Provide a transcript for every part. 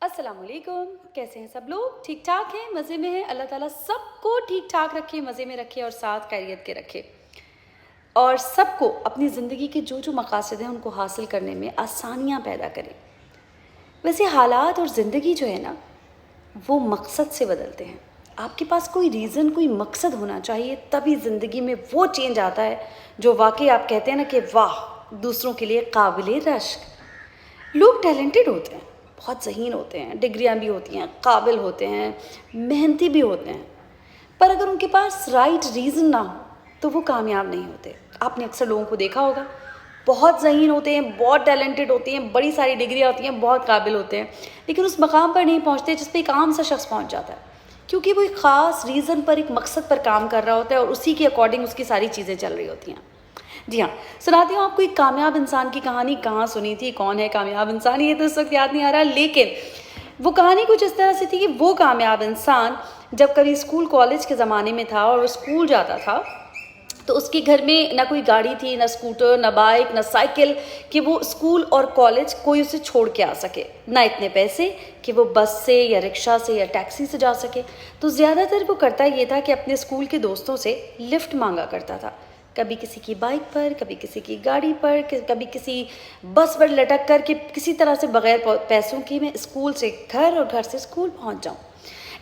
अस्सलाम वालेकुम। कैसे हैं सब लोग? ठीक ठाक हैं, मज़े में हैं। अल्लाह ताला सबको ठीक ठाक रखे, मज़े में रखे और साथ खैरियत के रखे, और सबको अपनी ज़िंदगी के जो जो मकासद हैं उनको हासिल करने में आसानियाँ पैदा करे। वैसे हालात और ज़िंदगी जो है ना, वो मकसद से बदलते हैं। आपके पास कोई रीज़न, कोई मकसद होना चाहिए, तभी ज़िंदगी में वो चेंज आता है जो वाकई आप कहते हैं ना कि वाह, दूसरों के लिए काबिल रश्क। लोग टैलेंटेड होते हैं, बहुत ज़हीन होते हैं, डिग्रियां भी होती हैं, काबिल होते हैं, मेहनती भी होते हैं, पर अगर उनके पास राइट रीज़न ना हो तो वो कामयाब नहीं होते। आपने अक्सर लोगों को देखा होगा, बहुत ज़हीन होते हैं, बहुत टैलेंटेड होते हैं, बड़ी सारी डिग्रियां होती हैं, बहुत काबिल होते हैं, लेकिन उस मकाम पर नहीं पहुंचते जिस पे एक आम सा शख्स पहुंच जाता है, क्योंकि वो एक ख़ास रीज़न पर, एक मकसद पर काम कर रहा होता है और उसी के अकॉर्डिंग उसकी सारी चीज़ें चल रही होती हैं। जी हाँ, सुनाती हूँ आपको एक कामयाब इंसान की कहानी। कहाँ सुनी थी, कौन है कामयाब इंसान, ये तो इस वक्त याद नहीं आ रहा, लेकिन वो कहानी कुछ इस तरह से थी कि वो कामयाब इंसान जब कभी स्कूल कॉलेज के ज़माने में था और वो स्कूल जाता था, तो उसके घर में ना कोई गाड़ी थी, ना स्कूटर, ना बाइक, ना साइकिल, कि वो स्कूल और कॉलेज कोई उसे छोड़ के आ सके, ना इतने पैसे कि वो बस से या रिक्शा से या टैक्सी से जा सके। तो ज़्यादातर वो करता ये था कि अपने स्कूल के दोस्तों से लिफ्ट मांगा करता था, कभी किसी की बाइक पर, कभी किसी की गाड़ी पर, कभी किसी बस पर लटक कर के किसी तरह से बगैर पैसों के मैं स्कूल से घर और घर से स्कूल पहुंच जाऊं।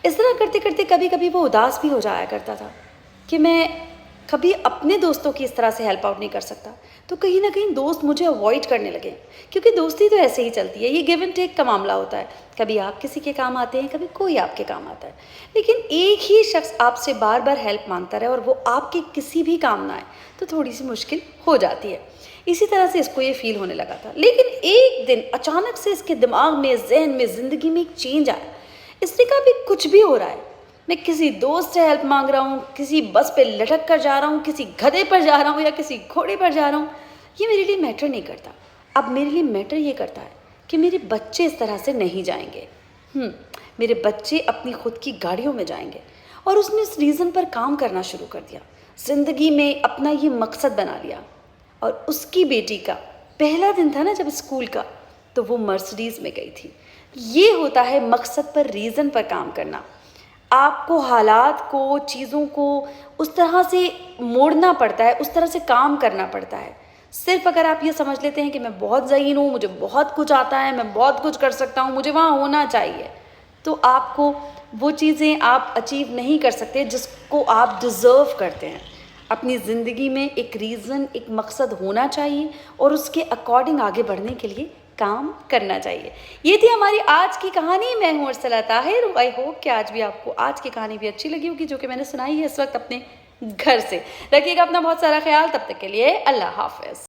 इस तरह करते करते कभी कभी वो उदास भी हो जाया करता था कि मैं कभी अपने दोस्तों की इस तरह से हेल्प आउट नहीं कर सकता, तो कहीं ना कहीं दोस्त मुझे अवॉइड करने लगे, क्योंकि दोस्ती तो ऐसे ही चलती है, ये गिव एंड टेक का मामला होता है। कभी आप किसी के काम आते हैं, कभी कोई आपके काम आता है, लेकिन एक ही शख्स आपसे बार बार हेल्प मांगता रहे और वो आपके किसी भी काम ना आए तो थोड़ी सी मुश्किल हो जाती है। इसी तरह से इसको ये फील होने लगा था, लेकिन एक दिन अचानक से इसके दिमाग में, जहन में, ज़िंदगी में एक चेंज आया। इसने कहा भी कुछ भी हो रहा है, मैं किसी दोस्त से हेल्प मांग रहा हूँ, किसी बस पे लटक कर जा रहा हूँ, किसी गधे पर जा रहा हूँ या किसी घोड़े पर जा रहा हूँ, ये मेरे लिए मैटर नहीं करता। अब मेरे लिए मैटर ये करता है कि मेरे बच्चे इस तरह से नहीं जाएंगे, मेरे बच्चे अपनी खुद की गाड़ियों में जाएंगे। और उसने इस रीज़न पर काम करना शुरू कर दिया, ज़िंदगी में अपना ये मकसद बना लिया। और उसकी बेटी का पहला दिन था ना जब स्कूल का, तो वो मर्सिडीज़ में गई थी। ये होता है मकसद पर, रीज़न पर काम करना। आपको हालात को, चीज़ों को उस तरह से मोड़ना पड़ता है, उस तरह से काम करना पड़ता है। सिर्फ अगर आप ये समझ लेते हैं कि मैं बहुत ज़हीन हूँ, मुझे बहुत कुछ आता है, मैं बहुत कुछ कर सकता हूँ, मुझे वहाँ होना चाहिए, तो आपको वो चीज़ें आप अचीव नहीं कर सकते जिसको आप डिज़र्व करते हैं। अपनी ज़िंदगी में एक रीज़न, एक मकसद होना चाहिए और उसके अकॉर्डिंग आगे बढ़ने के लिए काम करना चाहिए। ये थी हमारी आज की कहानी। मैं हूँ अर्सला ताहिर। आई होप कि आज भी आपको आज की कहानी भी अच्छी लगी होगी, जो कि मैंने सुनाई है इस वक्त अपने घर से। रखिएगा अपना बहुत सारा ख्याल, तब तक के लिए अल्लाह हाफ़िज़।